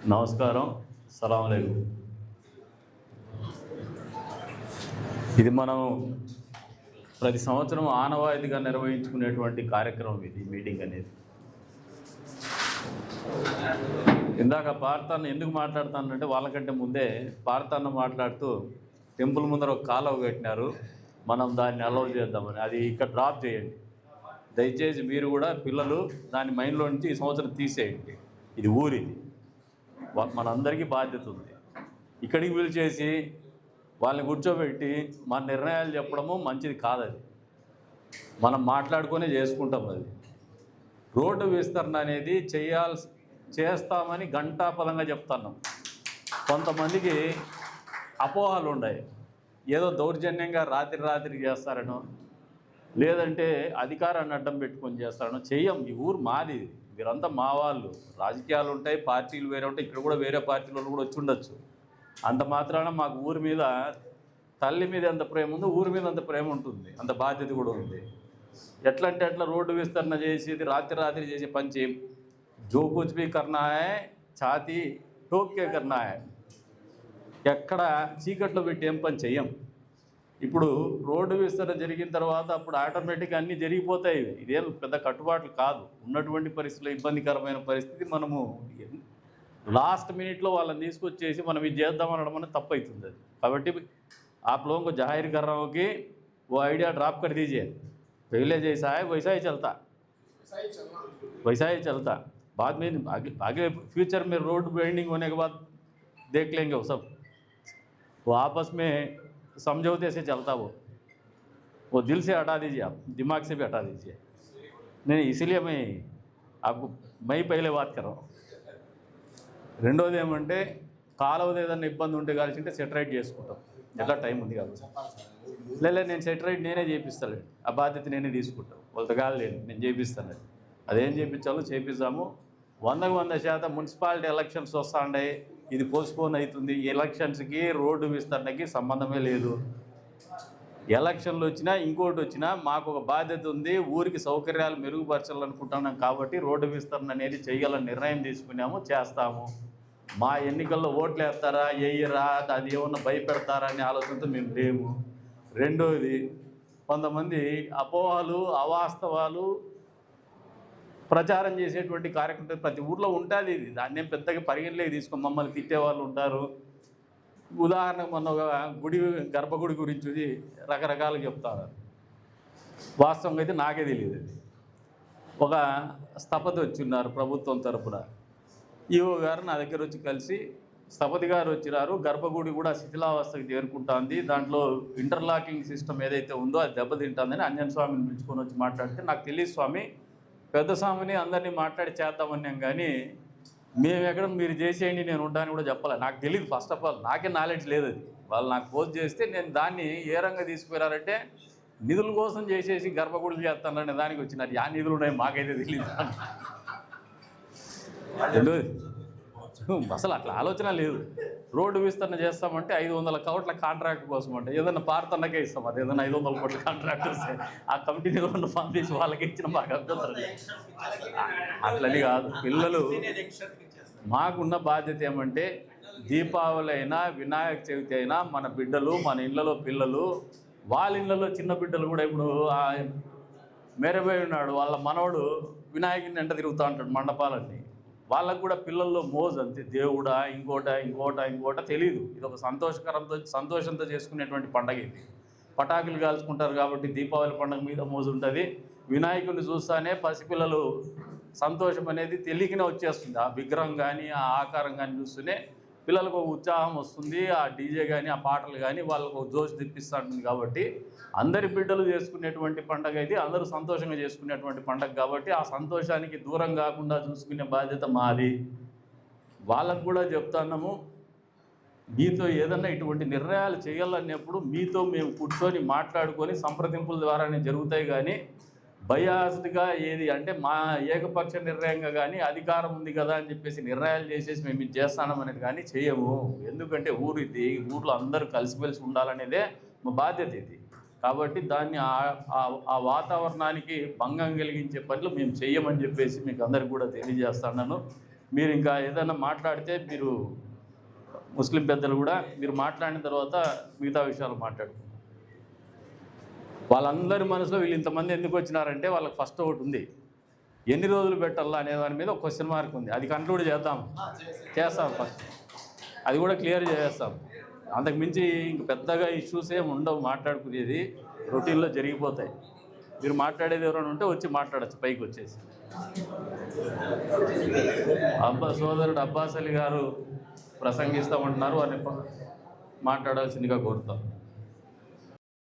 నమస్కారం, సలాం అలైకుం. ఇది మనం ప్రతి సంవత్సరం ఆనవాయితీగా నిర్వహించుకునేటువంటి కార్యక్రమం ఇది మీటింగ్ అనేది. ఇందాక పార్థాన్న ఎందుకు మాట్లాడుతానంటే వాళ్ళకంటే ముందే పార్థాన్న మాట్లాడుతూ టెంపుల్ ముందర ఒక కాలువ కట్టినారు, మనం దాన్ని అలౌ చేద్దామని. అది ఇక్కడ డ్రాప్ చేయండి దయచేసి. మీరు కూడా పిల్లలు దాని మైండ్లో నుంచి ఈ సంవత్సరం తీసేయండి. ఇది ఊరిది, మనందరికీ బాధ్యత ఉంది. ఇక్కడికి పిలిచేసి వాళ్ళని కూర్చోబెట్టి మన నిర్ణయాలు చెప్పడము మంచిది కాదు. అది మనం మాట్లాడుకొని చేసుకుంటాం. అది రోడ్డు విస్తరణ అనేది చేస్తామని ఘంటాపదంగా చెప్తున్నాం. కొంతమందికి అపోహలు ఉన్నాయి, ఏదో దౌర్జన్యంగా రాత్రి చేస్తారనో లేదంటే అధికారాన్ని అడ్డం పెట్టుకొని చేస్తారనో. చెయ్యం. ఈ ఊరు మాది, మీరంతా మా వాళ్ళు. రాజకీయాలు ఉంటాయి, పార్టీలు వేరే ఉంటాయి, ఇక్కడ కూడా వేరే పార్టీలు కూడా వచ్చి ఉండొచ్చు. అంత మాత్రాన మాకు ఊరి మీద, తల్లి మీద ఎంత ప్రేమ ఉందో ఊరి మీద అంత ప్రేమ ఉంటుంది, అంత బాధ్యత కూడా ఉంది. ఎట్లా అంటే అట్లా రోడ్డు విస్తరణ చేసేది రాత్రి చేసే పని చేయం. జో కుచ్ భీ కర్నా హై ఛాతీ టోక్కే కర్నా హై. ఎక్కడ చీకట్లో పెట్టి ఏం పని చెయ్యం. ఇప్పుడు రోడ్డు విస్తరణ జరిగిన తర్వాత అప్పుడు ఆటోమేటిక్గా అన్నీ జరిగిపోతాయి. ఇదేం పెద్ద కట్టుబాట్లు కాదు. ఉన్నటువంటి పరిస్థితుల్లో ఇబ్బందికరమైన పరిస్థితి, మనము లాస్ట్ మినిట్లో వాళ్ళని తీసుకొచ్చేసి మనం ఇది చేద్దామనడం అనేది తప్పు అవుతుంది. అది కాబట్టి आप लोगों को जाहिर कर रहा हूँ कि वो आइडिया ड्रॉप कर दीजिए. पहले जैसा है वैसा ही चलता, बाद में आगे फ्यूचर में रोड बेंडिंग होने के बाद देख लेंगे वो सब. वो आपस में समझौते से चलता, वो दिल से हटा दीजिए, आप दिमाग से भी हटा दीजिए. नहीं, इसीलिए मैं ही पहले बात कर रहा हूँ. రెండోది ఏమంటే కాలువది ఏదైనా ఇబ్బంది ఉంటే కలిసింటే సెటరైట్ చేసుకుంటాం. ఎట్లా టైం ఉంది కాబట్టి లేదు, నేను సెటరైట్ నేనే చేపిస్తాను, ఆ బాధ్యత నేనే తీసుకుంటాను. వాళ్ళతో కాలేదు, నేను చేపిస్తాను. అదేం చేయించాలో చేపిస్తాము. 100% మున్సిపాలిటీ ఎలక్షన్స్ వస్తాయి, ఇది పోస్ట్పోన్ అవుతుంది. ఈ ఎలక్షన్స్కి రోడ్డు విస్తరణకి సంబంధమే లేదు. ఎలక్షన్లు వచ్చినా ఇంకోటి వచ్చినా మాకు ఒక బాధ్యత ఉంది. ఊరికి సౌకర్యాలు మెరుగుపరచాలనుకుంటున్నాం కాబట్టి రోడ్డు విస్తరణ అనేది చేయాలని నిర్ణయం తీసుకున్నాము, చేస్తాము. మా ఎన్నికల్లో ఓట్లు వేస్తారా వేయరా, అది ఏమన్నా భయపెడతారా అనే ఆలోచనతో మేము లేము. రెండోది, కొంతమంది అపోహలు అవాస్తవాలు ప్రచారం చేసేటువంటి కార్యక్రమం ప్రతి ఊర్లో ఉంటుంది. ఇది దాన్ని పెద్దగా పరిగణలోకి తీసుకొని మమ్మల్ని తిట్టేవాళ్ళు ఉంటారు. ఉదాహరణకు మొన్న ఒక గర్భగుడి గురించి రకరకాలుగా చెప్తారు. వాస్తవంగా అయితే నాకే తెలియదు. అది ఒక స్థపతి వచ్చి ఉన్నారు ప్రభుత్వం తరపున. ఈఓ గారు నా దగ్గర వచ్చి కలిసి, స్థపతి గారు వచ్చినారు, గర్భగుడి కూడా శిథిలావస్థకు చేరుకుంటుంది, దాంట్లో ఇంటర్లాకింగ్ సిస్టమ్ ఏదైతే ఉందో అది దెబ్బతింటుందని అంజన్ స్వామిని పిలుచుకొని వచ్చి మాట్లాడితే, నాకు తెలియదు స్వామి, పెద్ద స్వామిని అందరినీ మాట్లాడి చేద్దామన్నాం, కానీ మేము ఎక్కడ మీరు చేసేయండి నేను ఉంటాను కూడా చెప్పాలి. నాకు తెలియదు. ఫస్ట్ ఆఫ్ ఆల్ నాకే నాలెడ్జ్ లేదు. అది వాళ్ళు నాకు పోస్ట్ చేస్తే నేను దాన్ని ఏ రంగా తీసుకుపోయారంటే నిధుల కోసం చేసేసి గర్భగుడులు చేస్తాననే దానికి వచ్చినారు. యా నిధులు ఉన్నాయి మాకైతే తెలియదు. అసలు అట్లా ఆలోచన లేదు. రోడ్డు విస్తరణ చేస్తామంటే 500 కోట్ల కాంట్రాక్ట్ కోసం అంటే ఏదైనా పార్థన్నకే ఇస్తాం. అది ఏదైనా 500 కోట్ల కాంట్రాక్ట్ వస్తే ఆ కమిటీ నిధులను పంపించి వాళ్ళకి ఇచ్చిన మాకు అభ్యంతరం లేదు. అట్లని కాదు. పిల్లలు, మాకున్న బాధ్యత ఏమంటే దీపావళి అయినా వినాయక చవితి అయినా మన బిడ్డలు, మన ఇళ్ళలో పిల్లలు, వాళ్ళ ఇళ్ళలో చిన్న బిడ్డలు కూడా. ఇప్పుడు మేరబోయి ఉన్నాడు, వాళ్ళ మనవడు వినాయకుని వెంట తిరుగుతూ ఉంటాడు మండపాలన్నీ. వాళ్ళకు కూడా పిల్లల్లో మోజు అంతే. దేవుడా ఇంకోట తెలియదు. ఇది ఒక సంతోషంతో చేసుకునేటువంటి పండగ. ఇది పటాకులు కాల్చుకుంటారు కాబట్టి దీపావళి పండుగ మీద మోజు ఉంటుంది. వినాయకుడిని చూస్తానే పసిపిల్లలు సంతోషం అనేది తెలియకనే వచ్చేస్తుంది. ఆ విగ్రహం కానీ ఆ ఆకారం కానీ చూస్తూనే పిల్లలకు ఒక ఉత్సాహం వస్తుంది. ఆ డీజే కానీ ఆ పాటలు కానీ వాళ్ళకు ఒక జోష్ తెప్పిస్తూ ఉంటుంది. కాబట్టి అందరి బిడ్డలు చేసుకునేటువంటి పండగ ఇది, అందరూ సంతోషంగా చేసుకునేటువంటి పండగ. కాబట్టి ఆ సంతోషానికి దూరం కాకుండా చూసుకునే బాధ్యత మాది. వాళ్ళకు కూడా చెప్తున్నాము, మీతో ఏదన్నా ఇటువంటి నిర్ణయాలు చేయాలన్నప్పుడు మీతో మేము కూర్చొని మాట్లాడుకొని సంప్రదింపుల ద్వారానే జరుగుతాయి. కానీ బయాస్డ్గా ఏది అంటే మా ఏకపక్ష నిర్ణయంగా కానీ అధికారం ఉంది కదా అని చెప్పేసి నిర్ణయాలు చేసేసి మేము ఇది చేస్తాం అనేది కానీ చేయము. ఎందుకంటే ఊరిది, ఊర్లో అందరూ కలిసిమెలిసి ఉండాలనేదే మా బాధ్యత ఇది. కాబట్టి దాన్ని ఆ వాతావరణానికి భంగం కలిగించే పనులు మేము చెయ్యమని చెప్పేసి మీకు అందరికి కూడా తెలియజేస్తున్నాను. మీరు ఇంకా ఏదైనా మాట్లాడితే మీరు ముస్లిం పెద్దలు కూడా మీరు మాట్లాడిన తర్వాత మిగతా విషయాలు మాట్లాడుకుంటారు. వాళ్ళందరి మనసులో వీళ్ళు ఇంతమంది ఎందుకు వచ్చినారంటే వాళ్ళకి ఫస్ట్ ఒకటి ఉంది, ఎన్ని రోజులు పెట్టాలా అనే దాని మీద ఒక క్వశ్చన్ మార్క్ ఉంది. అది కంక్లూడ్ చేస్తాం ఫస్ట్, అది కూడా క్లియర్ చేస్తాం. అంతకు మించి ఇంక పెద్దగా ఇష్యూస్ ఏమి ఉండవు, మాట్లాడుకునేది రొటీన్లో జరిగిపోతాయి. మీరు మాట్లాడేది ఎవరైనా ఉంటే వచ్చి మాట్లాడచ్చు పైకి వచ్చేసి. సోదరుడు అబ్బాస్ అలీ గారు ప్రసంగిస్తామంటున్నారు, వారిని మాట్లాడాల్సిందిగా కోరుతాం.